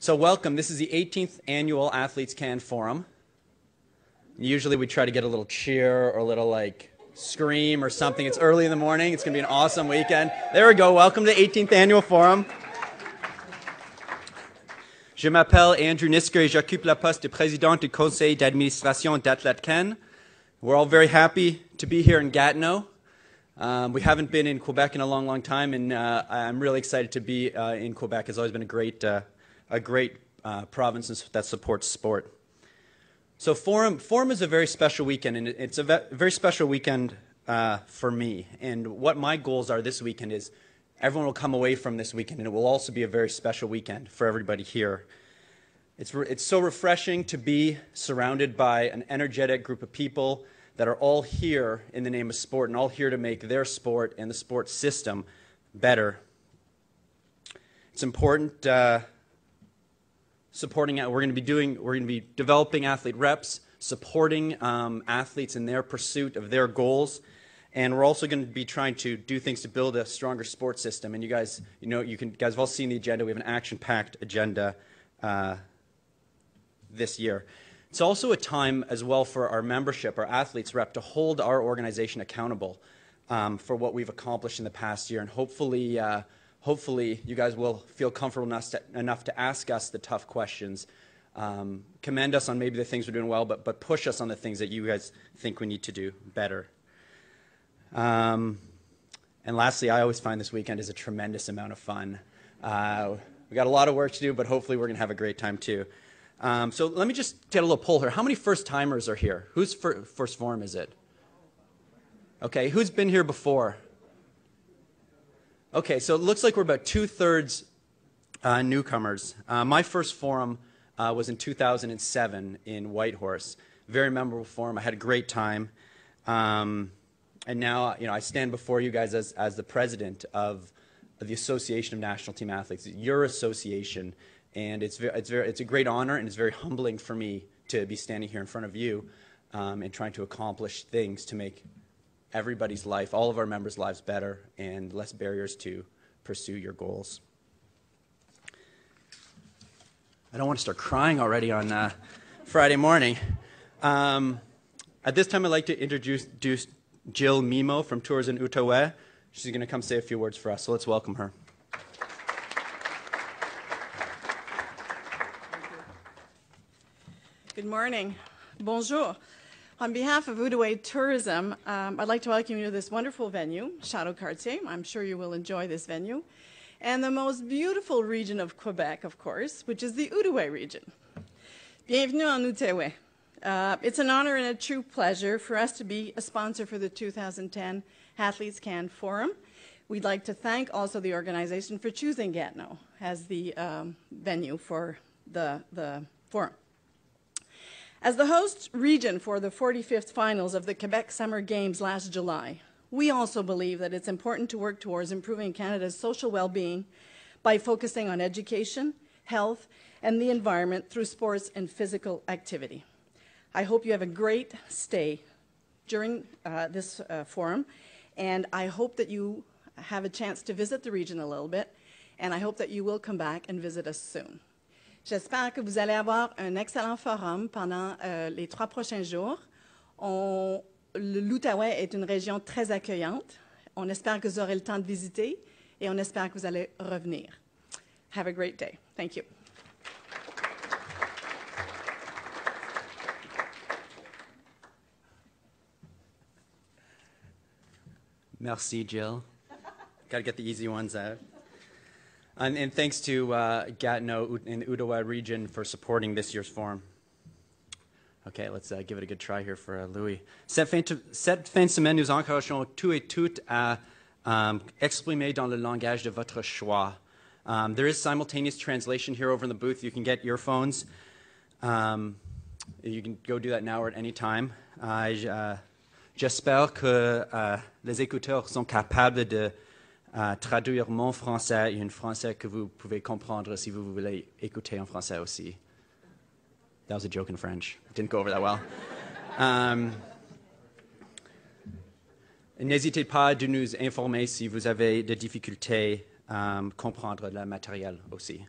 So welcome. This is the 18th Annual Athletes Can Forum. Usually we try to get a little cheer or a little like scream or something. It's early in the morning. It's going to be an awesome weekend. There we go. Welcome to the 18th Annual Forum. Je m'appelle Andrew Nisker et j'occupe la poste de président du conseil d'administration d'Athlètes Can. We're all very happy to be here in Gatineau. We haven't been in Quebec in a long, long time, and I'm really excited to be in Quebec. It's always been a great province that supports sport. So Forum is a very special weekend, and it's a very special weekend for me. And what my goals are this weekend is everyone will come away from this weekend, and it will also be a very special weekend for everybody here. It's so refreshing to be surrounded by an energetic group of people that are all here in the name of sport and all here to make their sport and the sports system better. It's important supporting. We're going to be developing athlete reps, supporting athletes in their pursuit of their goals, and we're also going to be trying to do things to build a stronger sports system. And you guys have all seen the agenda. We have an action-packed agenda this year. It's also a time as well for our membership, our athletes rep, to hold our organization accountable for what we've accomplished in the past year, and hopefully you guys will feel comfortable enough to ask us the tough questions, commend us on maybe the things we're doing well, but push us on the things that you guys think we need to do better. And lastly, I always find this weekend is a tremendous amount of fun. We got a lot of work to do, but hopefully we're going to have a great time too. So let me just get a little poll here. How many first-timers are here? Whose first forum is it? Okay, who's been here before? Okay, so it looks like we're about two-thirds newcomers. My first forum was in 2007 in Whitehorse. Very memorable forum. I had a great time. And now, I stand before you guys as the president of the Association of National Team Athletes, your association. And it's a great honor, and it's very humbling for me to be standing here in front of you and trying to accomplish things to make everybody's life, all of our members' lives better and less barriers to pursue your goals. I don't want to start crying already on Friday morning. At this time, I'd like to introduce Jill Mimo from Tours in Outaouais. She's going to come say a few words for us, so let's welcome her. Good morning. Bonjour. On behalf of Outaouais Tourism, I'd like to welcome you to this wonderful venue, Château Cartier. I'm sure you will enjoy this venue. And the most beautiful region of Quebec, of course, which is the Outaouais region. Bienvenue en Outaouais. It's an honor and a true pleasure for us to be a sponsor for the 2010 Athletes Can Forum. We'd like to thank also the organization for choosing Gatineau as the venue for the forum. As the host region for the 45th finals of the Quebec Summer Games last July, we also believe that it's important to work towards improving Canada's social well-being by focusing on education, health, and the environment through sports and physical activity. I hope you have a great stay during this forum, and I hope that you have a chance to visit the region a little bit, and I hope that you will come back and visit us soon. J'espère que vous allez avoir un excellent forum pendant les 3 prochains jours. L'Outaouais est une région très accueillante. On espère que vous aurez le temps de visiter et on espère que vous allez revenir. Have a great day. Thank you. Merci, Jill. Got to get the easy ones out. And thanks to Gatineau and the Outaouais region for supporting this year's forum. Okay, let's give it a good try here for Louis. Cette fin de semaine, nous encourageons tous et toutes à exprimer dans le langage de votre choix. There is simultaneous translation here over in the booth. You can get earphones. You can go do that now or at any time. J'espère que les écouteurs sont capables de traduire mon français et un français que vous pouvez comprendre si vous voulez écouter en français aussi. That was a joke in French. It didn't go over that well. N'hésitez pas de nous informer si vous avez des difficultés à comprendre le matériel aussi.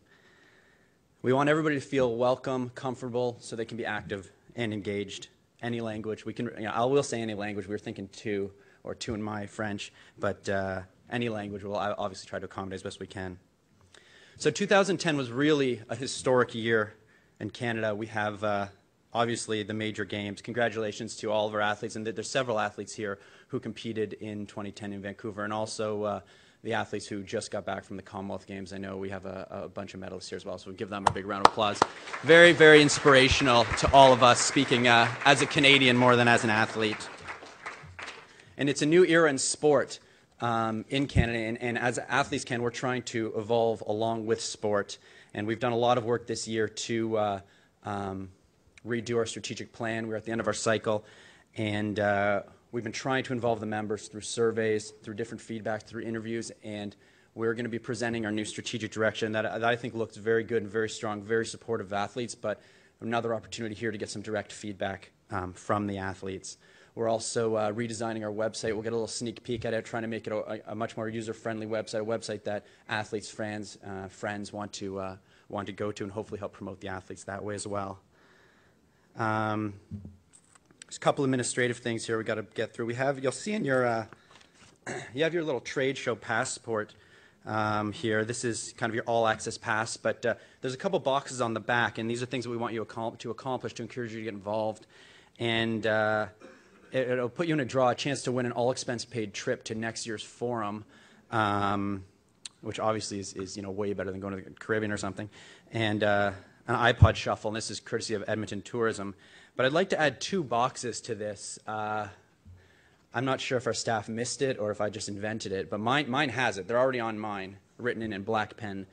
We want everybody to feel welcome, comfortable, so they can be active and engaged. Any language. We can, I will say any language. We were thinking two in my French, but any language we'll obviously try to accommodate as best we can. So 2010 was really a historic year in Canada. We have obviously the major games. Congratulations to all of our athletes, and there's several athletes here who competed in 2010 in Vancouver, and also the athletes who just got back from the Commonwealth Games. I know we have a bunch of medalists here as well, so we'll give them a big round of applause. Very, very inspirational to all of us, speaking as a Canadian more than as an athlete. And it's a new era in sport in Canada, and as athletes we're trying to evolve along with sport. And we've done a lot of work this year to redo our strategic plan. We're at the end of our cycle, and we've been trying to involve the members through surveys, through different feedback, through interviews, and we're going to be presenting our new strategic direction that I think looks very good and very strong, very supportive of athletes, but another opportunity here to get some direct feedback from the athletes. We're also redesigning our website. We'll get a little sneak peek at it, trying to make it a much more user-friendly website, a website that athletes, friends want to go to, and hopefully help promote the athletes that way as well. There's a couple administrative things here we got to get through. You'll see in your, you have your little trade show passport here. This is kind of your all-access pass, but there's a couple boxes on the back, and these are things that we want you to accomplish to encourage you to get involved. And it'll put you in a chance to win an all-expense-paid trip to next year's forum, which obviously is way better than going to the Caribbean or something, and an iPod shuffle, and this is courtesy of Edmonton Tourism. But I'd like to add 2 boxes to this. I'm not sure if our staff missed it or if I just invented it, but mine has it. They're already on mine, written in black pen.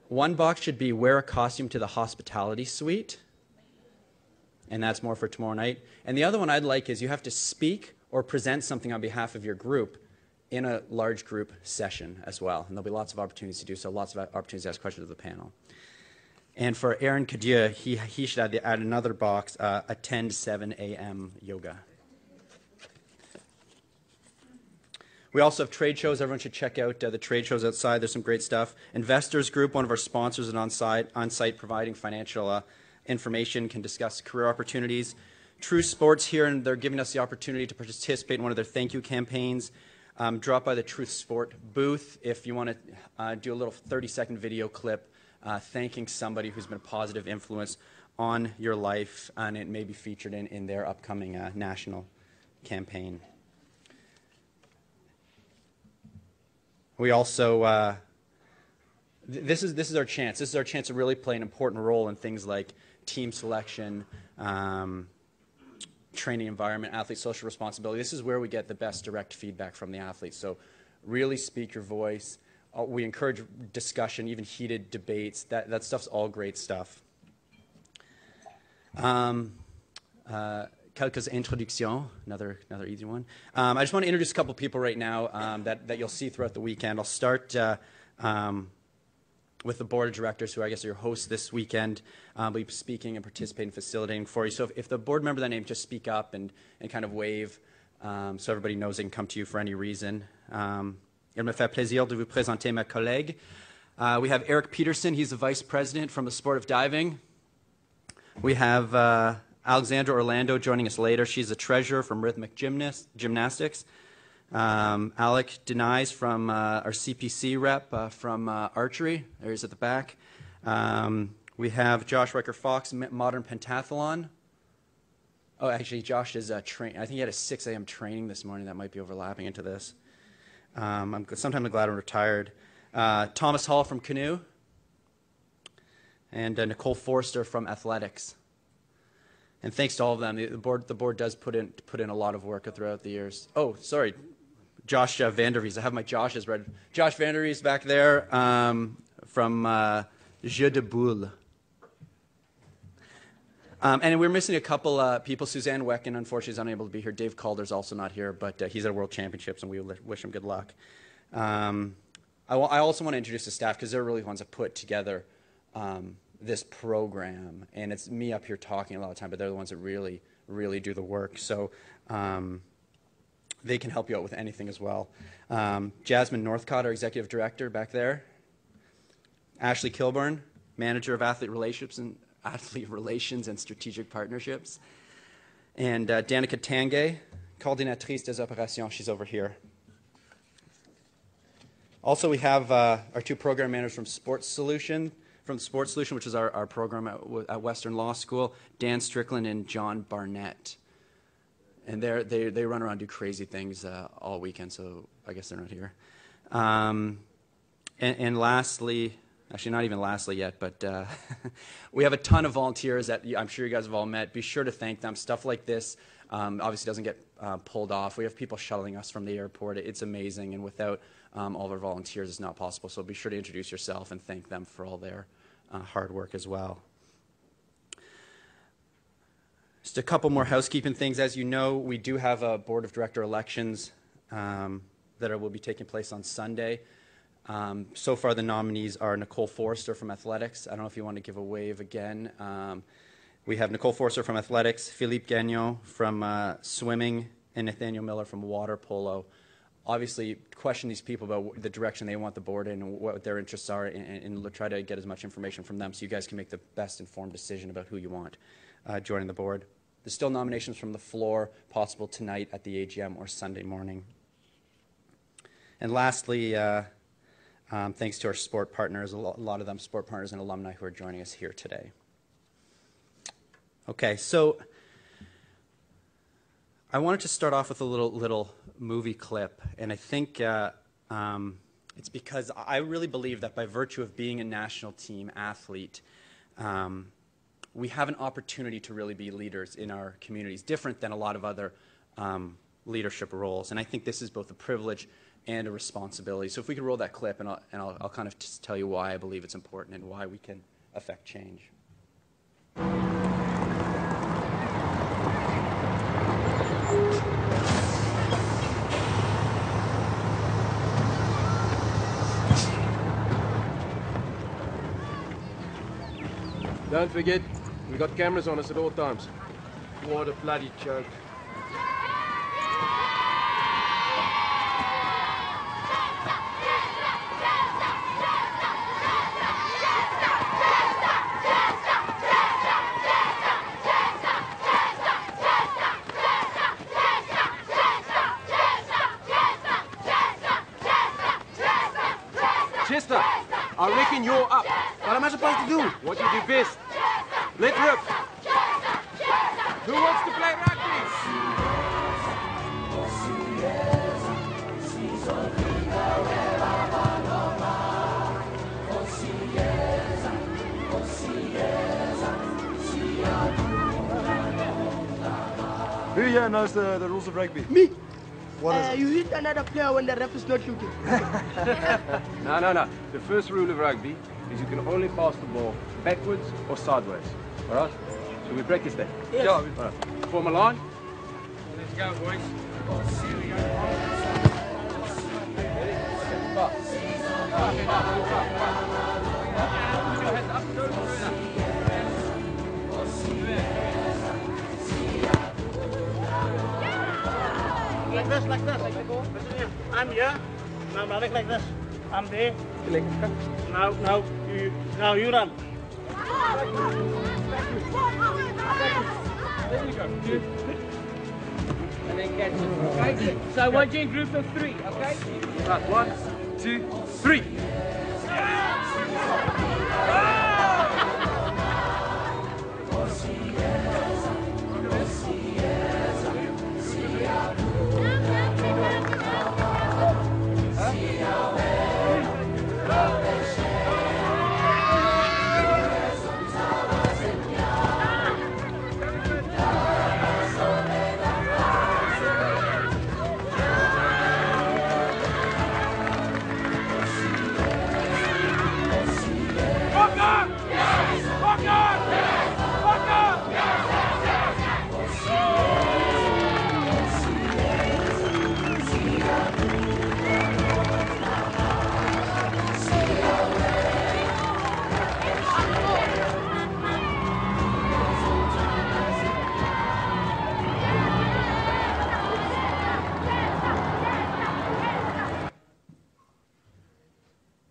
One box should be wear a costume to the hospitality suite, and that's more for tomorrow night. And the other one I'd like is you have to speak or present something on behalf of your group in a large group session as well. And there'll be lots of opportunities to do so, lots of opportunities to ask questions of the panel. And for Aaron Cadieux, he should add another box, attend 7 a.m. yoga. We also have trade shows. Everyone should check out the trade shows outside. There's some great stuff. Investors Group, one of our sponsors, is on-site providing financial information, can discuss career opportunities. True Sports here, and they're giving us the opportunity to participate in one of their thank you campaigns. Drop by the Truth Sport booth if you want to do a little 30-second video clip thanking somebody who's been a positive influence on your life, and it may be featured in their upcoming national campaign. We also, this is our chance. This is our chance to really play an important role in things like team selection, training environment, athlete social responsibility. This is where we get the best direct feedback from the athletes. So really speak your voice. We encourage discussion, even heated debates. That stuff's all great stuff. Quelques introductions, another easy one. I just want to introduce a couple people right now that you'll see throughout the weekend. I'll start with the board of directors, who I guess are your hosts this weekend. We'll be speaking and participating, facilitating for you. So if the board member that name, just speak up and kind of wave so everybody knows they can come to you for any reason. Il me fait plaisir de vous présenter ma collègue. We have Eric Peterson. He's the vice president from the sport of diving. We have Alexandra Orlando joining us later. She's a treasurer from Rhythmic Gymnastics. Alec Denise from our CPC rep from archery. There he is at the back. We have Josh Riker-Fox, modern pentathlon. Oh, actually, Josh is training. I think he had a 6 a.m. training this morning that might be overlapping into this. Sometimes I'm glad I'm retired. Thomas Hall from canoe. And Nicole Forster from athletics. And thanks to all of them. The board does put in a lot of work throughout the years. Oh, sorry. Josh Vandervies. I have my Joshes read. Josh Vandervies back there from Jeu de Boule. And we're missing a couple people. Suzanne Wecken, unfortunately, is unable to be here. Dave Calder's also not here, but he's at World Championships, and we wish him good luck. I also want to introduce the staff, because they're really the ones that put together this program. And it's me up here talking a lot of the time, but they're the ones that really, really do the work. So they can help you out with anything as well. Jasmine Northcott, our executive director, back there. Ashley Kilburn, Manager of Athlete Relations and Strategic Partnerships. And Danica Tanguay, Coordinatrice des Opérations. She's over here. Also, we have our two program managers from Sports Solution, which is our program at Western Law School, Dan Strickland and John Barnett. And they run around and do crazy things all weekend, so I guess they're not here. And lastly, actually not even lastly yet, but we have a ton of volunteers that I'm sure you guys have all met. Be sure to thank them. Stuff like this obviously doesn't get pulled off. We have people shuttling us from the airport. It's amazing, and without all of our volunteers, it's not possible. So be sure to introduce yourself and thank them for all their hard work as well. Just a couple more housekeeping things. As you know, we do have a board of director elections that will be taking place on Sunday. So far, the nominees are Nicole Forster from Athletics. I don't know if you want to give a wave again. We have Nicole Forster from Athletics, Philippe Gagnon from Swimming, and Nathaniel Miller from Water Polo. Obviously, question these people about the direction they want the board in and what their interests are, and try to get as much information from them so you guys can make the best informed decision about who you want joining the board. There's still nominations from the floor, possible tonight at the AGM or Sunday morning. And lastly, thanks to our sport partners, a lot of them sport partners and alumni who are joining us here today. Okay, so I wanted to start off with a little movie clip, and I think it's because I really believe that by virtue of being a national team athlete, we have an opportunity to really be leaders in our communities, different than a lot of other leadership roles. And I think this is both a privilege and a responsibility. So if we could roll that clip, and I'll kind of just tell you why I believe it's important and why we can affect change. Don't forget, we got cameras on us at all times. What a bloody joke. Chester, I reckon you're up. What am I supposed to do? What you do best. Let rip. Who wants to play rugby? Who here knows the rules of rugby? Me. What is it? You hit another player when the ref is not looking. No. The first rule of rugby is you can only pass the ball backwards or sideways. All right? Shall we practice that? Yes. Yeah. All right. Form a line. Let's go, boys. Like this. Listen, I'm here. Now I'm running like this. I'm there. Now you run. There we go. And then catch it. Okay? So I want you in groups of 3, okay? Right, 1, 2, 3.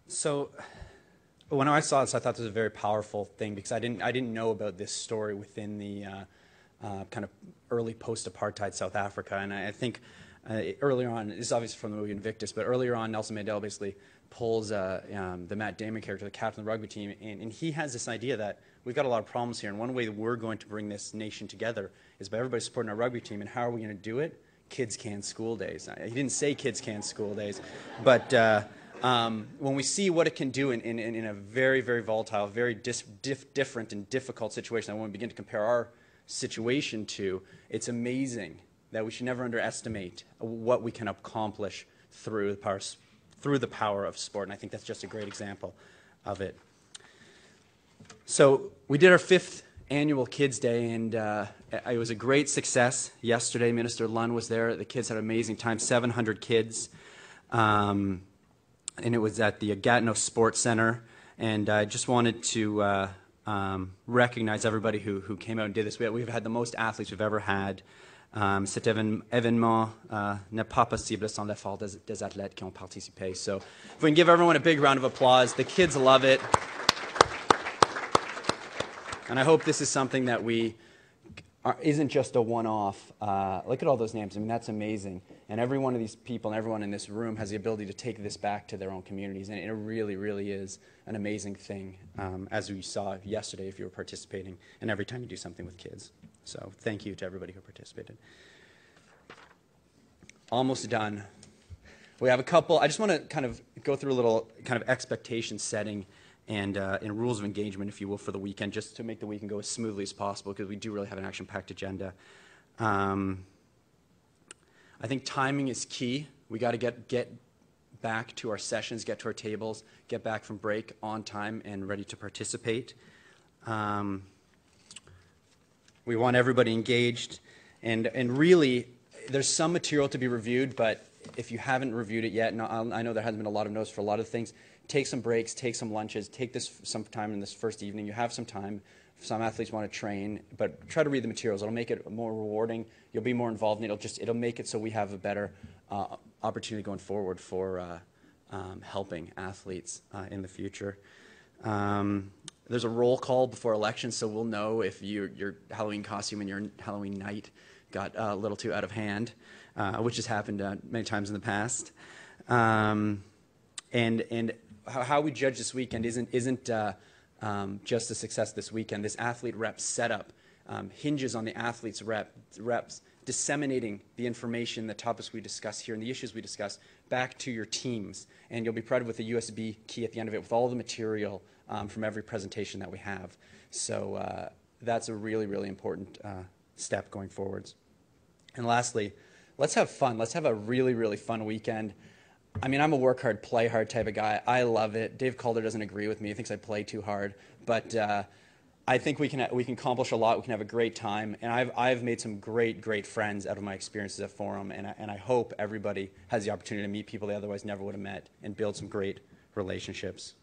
So when I saw this, I thought this was a very powerful thing because I didn't know about this story within the kind of early post-apartheid South Africa, and I think earlier on, this is obviously from the movie Invictus, but earlier on, Nelson Mandela basically pulls the Matt Damon character, the captain of the rugby team, and he has this idea that we've got a lot of problems here, and one way that we're going to bring this nation together is by everybody supporting our rugby team, and how are we going to do it? Kids can school days. He didn't say kids can school days, but when we see what it can do in a very, very volatile, very different and difficult situation, when we begin to compare our situation to, it's amazing that we should never underestimate what we can accomplish through the power of sport, and I think that's just a great example of it. So we did our 5th annual Kids Day, and it was a great success. Yesterday, Minister Lunn was there. The kids had an amazing time, 700 kids, and it was at the Gatineau Sports Center, and I just wanted to recognize everybody who came out and did this. We've had the most athletes we've ever had. Cet événement n'est pas possible sans l'effort des athlètes qui ont participé. So if we can give everyone a big round of applause. The kids love it. And I hope this is something that isn't just a one-off. Look at all those names. I mean, that's amazing. And every one of these people and everyone in this room has the ability to take this back to their own communities. And it really, really is an amazing thing, as we saw yesterday if you were participating, and every time you do something with kids. So thank you to everybody who participated. Almost done. We have a couple. I just want to kind of go through a little kind of expectation setting and rules of engagement, if you will, for the weekend, just to make the weekend go as smoothly as possible, because we do really have an action-packed agenda. I think timing is key. We got to get back to our sessions, get to our tables, get back from break on time and ready to participate. We want everybody engaged, and really, there's some material to be reviewed, but if you haven't reviewed it yet, and I know there hasn't been a lot of notes for a lot of things, take some breaks, take some lunches, take some time in this first evening. You have some time. Some athletes want to train, but try to read the materials. It'll make it more rewarding. You'll be more involved, and it'll make it so we have a better opportunity going forward for helping athletes in the future. There's a roll call before elections, so we'll know if your Halloween costume and your Halloween night got a little too out of hand, which has happened many times in the past. And how we judge this weekend isn't just the success this weekend. This athlete rep setup hinges on the athletes' reps disseminating the information, the topics we discuss here, and the issues we discuss back to your teams. And you'll be provided with a USB key at the end of it with all the material from every presentation that we have. So that's a really, really important step going forwards. And lastly, let's have fun. Let's have a really, really fun weekend. I mean, I'm a work hard, play hard type of guy. I love it. Dave Calder doesn't agree with me. He thinks I play too hard. But I think we can accomplish a lot. We can have a great time. And I've made some great friends out of my experiences at Forum. And I hope everybody has the opportunity to meet people they otherwise never would have met and build some great relationships.